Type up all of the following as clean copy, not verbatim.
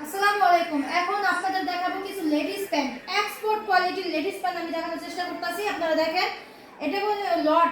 আসসালামু আলাইকুম। এখন আপনাদের দেখাবো কিছু লেডিস প্যান্ট, এক্সপোর্ট কোয়ালিটির লেডিস প্যান্ট আমি দেখানোর চেষ্টা করতেছি। আপনারা দেখেন, এটা কোনো লট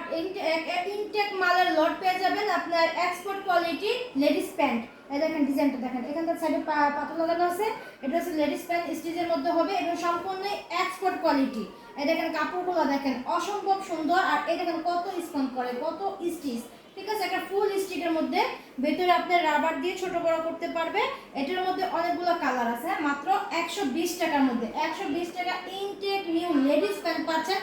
ইনটেক মালের লট পেয়ে যাবেন আপনার এক্সপোর্ট কোয়ালিটি লেডিস প্যান্ট। এই দেখেন ডিজাইনটা দেখেন, এখানকার সাইডে পাথর লাগানো আছে। এটা হচ্ছে লেডিস প্যান্ট, স্টিচের মধ্যে হবে এবং সম্পূর্ণ এক্সপোর্ট কোয়ালিটি। এই দেখেন কাপড়গুলো দেখেন অসম্ভব সুন্দর, আর এই দেখেন কত স্পন করে, কত স্টিচ। ঠিক আছে, একটা ফুল স্টিকের মধ্যে ভেতরে আপনি রাবার দিয়ে ছোট বড় করতে পারবে। এটার মধ্যে অনেকগুলো কালার আছে। মাত্র 120 টাকার মধ্যে 120 টাকা ইনটেক নিউ লেডিস প্যান্ট পাচ্ছেন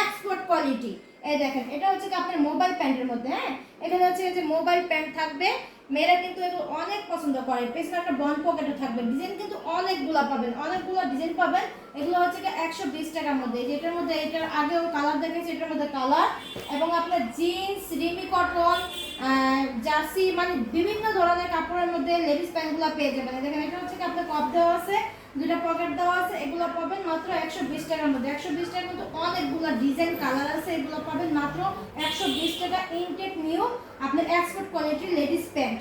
এক্সপোর্ট কোয়ালিটি। এই দেখেন, এটা হচ্ছে কি আপনার মোবাইল প্যান্টের মধ্যে। হ্যাঁ, এখানে হচ্ছে যে মোবাইল প্যান্ট থাকবে। মেয়েরা কিন্তু এগুলো অনেক পছন্দ করে। পেছনে একটা বন পকেটও থাকবে। ডিজাইন কিন্তু অনেকগুলো পাবেন, অনেকগুলো ডিজাইন পাবেন। এগুলো হচ্ছে কি 120 টাকার মধ্যে। যেটার মধ্যে এটার আগেও কালার দেখেছি, এটার মধ্যে কালার এবং আপনার জিন্স, রিমি কটন, জার্সি, মানে বিভিন্ন ধরনের কাপড়ের মধ্যে লেডিস প্যান্টগুলো পেয়ে যাবেন। দেখেন, এটা হচ্ছে কি আপনার কপ দেওয়া আছে, দুটো পকেট দেওয়া আছে। এগুলো পাবেন মাত্র 120 টাকার মধ্যে। 120 টাকার মধ্যে অনেকগুলো ডিজাইন কালার আছে। এগুলো পাবেন মাত্র 120 টাকা ইনটেক নিউ আপনার এক্সপোর্ট কোয়ালিটির লেডিস প্যান্ট।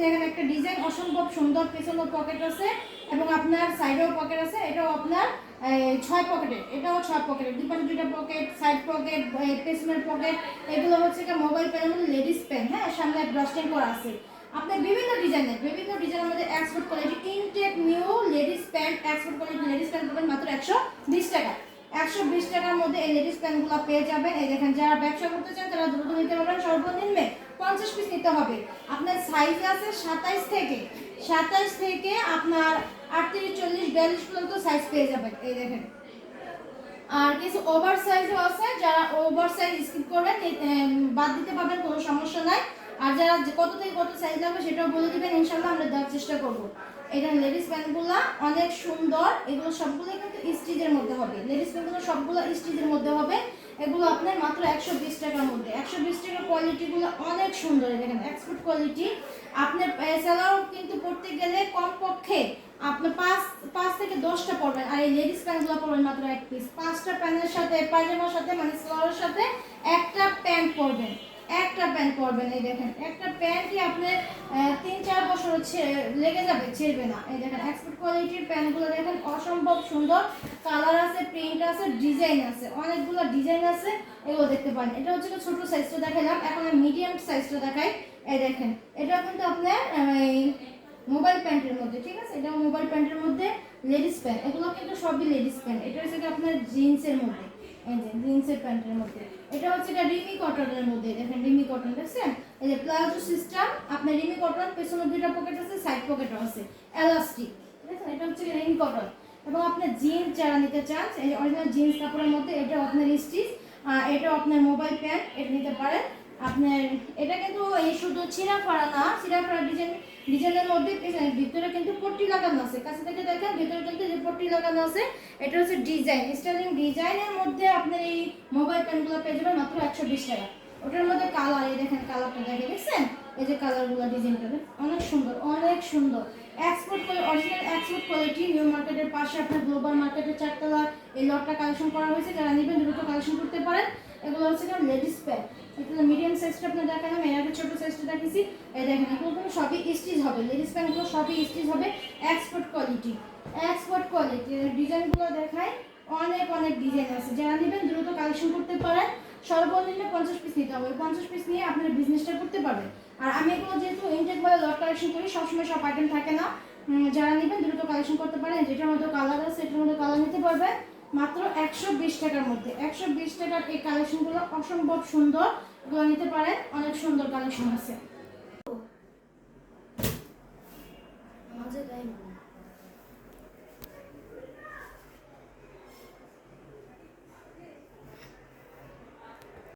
দেখেন একটা ডিজাইন অসম্ভব সুন্দর, পেছনেও পকেট আছে এবং আপনার সাইডেও পকেট আছে। এটাও আপনার 6 পকেটের, এটাও 6 পকেটের, দুপাশে দুইটা পকেট, সাইড পকেট, পেছনের পকেট। এগুলো হচ্ছে কি মোবাইল প্যানের মধ্যে লেডিস প্যান্ট। হ্যাঁ, সামনে ব্রাস্টিং করা আছে। আপনার বিভিন্ন ডিজাইনের মধ্যে export quality intake new ladies pant, export quality ladies pant পাবেন মাত্র 120 টাকা। 120 টাকার মধ্যে এই লেডিস প্যান্টগুলো পেয়ে যাবেন। এই দেখেন, যারা ব্যবসা করতে চান তারা দ্রুত নিতে পারবেন। সর্বনিম্ন 50 পিস নিতে হবে। আপনার সাইজ আছে 27 থেকে আপনার 38, 40, 42 পর্যন্ত সাইজ পেয়ে যাবেন। এই দেখেন, আর কিছু ওভার সাইজও আছে। যারা ওভার সাইজ স্কিপ করবেন বাদ দিতে পারবেন, কোনো সমস্যা নাই। আর যারা কত থেকে কত সাইজ লাগবে সেটাও বলে দিবেন, ইনশাআল্লাহ আমরা দেওয়ার চেষ্টা করব। এটা লেডিস প্যান্টগুলো অনেক সুন্দর। এগুলো সবগুলো কিন্তু স্টিচের মধ্যে হবে। লেডিস প্যান্টগুলো সবগুলো স্টিচের মধ্যে হবে। এগুলো আপনার মাত্র 120 টাকার মধ্যে। 120 টাকার কোয়ালিটিগুলো অনেক সুন্দর। দেখেন এক্সপোর্ট কোয়ালিটি। আপনার সেলাও কিন্তু পড়তে গেলে কমপক্ষে আপনার 5 থেকে 10টা পড়বেন। আর এই লেডিস প্যান্টগুলো পড়বেন মাত্র 1 পিস। 5টা প্যান্টের সাথে, পায়জামার সাথে, মানে সেলারের সাথে একটা প্যান্ট পরবেন, একটা প্যান্ট পরবেন। এই দেখেন, একটা প্যান্টই আপনার 3-4 বছর লেগে যাবে, ছিঁড়বে না। এই দেখেন এক্সপোর্ট কোয়ালিটির প্যান্টগুলো দেখেন অসম্ভব সুন্দর। কালার আছে, প্রিন্ট আছে, ডিজাইন আছে, অনেকগুলো ডিজাইন আছে। এগুলো দেখতে পারেন। এটা হচ্ছে ছোট সাইজটা দেখালাম, এখন আমি মিডিয়াম সাইজটা দেখাই। এই দেখেন, এটা কিন্তু আপনার মোবাইল প্যান্টের মধ্যে। ঠিক আছে, এটা মোবাইল প্যান্টের মধ্যে লেডিস প্যান্ট। এগুলো কিন্তু সবই লেডিস প্যান্ট। এটা হচ্ছে আপনার জিন্সের মধ্যে, এই যে জিন্সের প্যান্টের মধ্যে। এটা হচ্ছে এটা রিমি কটনের মধ্যে। দেখেন রিমি কটন, দেখছেন? এই যে প্লাজো সিস্টেম আপনার রিমি কটন, পেছনে দুইটা পকেট আছে, সাইড পকেটও আছে, এলাস্টিক। দেখেন, এটা হচ্ছে রিমি কটন। এবং আপনার জিন্স যারা নিতে চান, এই যে অরিজিনাল জিন্স কাপড়ের মধ্যে, এটা আপনার স্টিচ, এটাও আপনার মোবাইল প্যান্ট, এটা নিতে পারেন। আপনার এটা কিন্তু এই শুধু ছিঁড়া ফাড়া না, ছিঁড়া ফাড়া ডিজাইনের মধ্যে ভিতরে কিন্তু পট্টি লাগানো আছে। কাছে থেকে দেখেন, ভিতরে কিন্তু যে পট্টি লাগানো আছে, এটা হচ্ছে ডিজাইন, স্টাইলিং ডিজাইনের মধ্যে আপনার এই মোবাইল প্যান্টগুলো পেয়ে যাবেন মাত্র 120 টাকা। ওটার মধ্যে কালার, এই দেখেন কালারটা দেখে দেখছেন? এই যে কালারগুলো, ডিজাইনটা অনেক সুন্দর, অনেক সুন্দর। এক্সপোর্ট করে, অরিজিনাল এক্সপোর্ট কোয়ালিটি। নিউ মার্কেটের পাশে আপনার গ্লোবাল মার্কেটের 4তলা এই লটটা কালেকশন করা হয়েছে। যারা নেবেন দ্রুত কালেকশন করতে পারেন। এগুলো হচ্ছে লেডিস প্যান্ট। এগুলো মিডিয়াম সাইজটা আপনার দেখালাম, এর আগে ছোট সাইজটা দেখেছি। এই দেখেন, এগুলো কিন্তু সবই স্টিচ হবে। লেডিস প্যান্টগুলো সবই স্টিচ হবে, এক্সপোর্ট কোয়ালিটি। এক্সপোর্ট কোয়ালিটি ডিজাইনগুলো দেখায়, অনেক অনেক ডিজাইন আছে। যারা নেবেন দ্রুত কালেকশন করতে পারেন। সর্বনিম্ন 50 পিস নিতে হবে। 50 পিস নিয়ে আপনারা বিজনেসটা করতে পারবেন। আর আমি এগুলো যেহেতু ইনটেক বলে লট কালেকশন করি, সবসময় সব আইটেম থাকে না। যারা নেবেন দ্রুত কালেকশন করতে পারেন। যেটার মধ্যে কালার আছে, এটার মধ্যে কালার নিতে পারবেন মাত্র 120 টাকার মধ্যে। 120 টাকার এই কালেকশনগুলো অসম্ভব সুন্দর। এগুলো নিতে পারেন, অনেক সুন্দর কালেকশন আছে।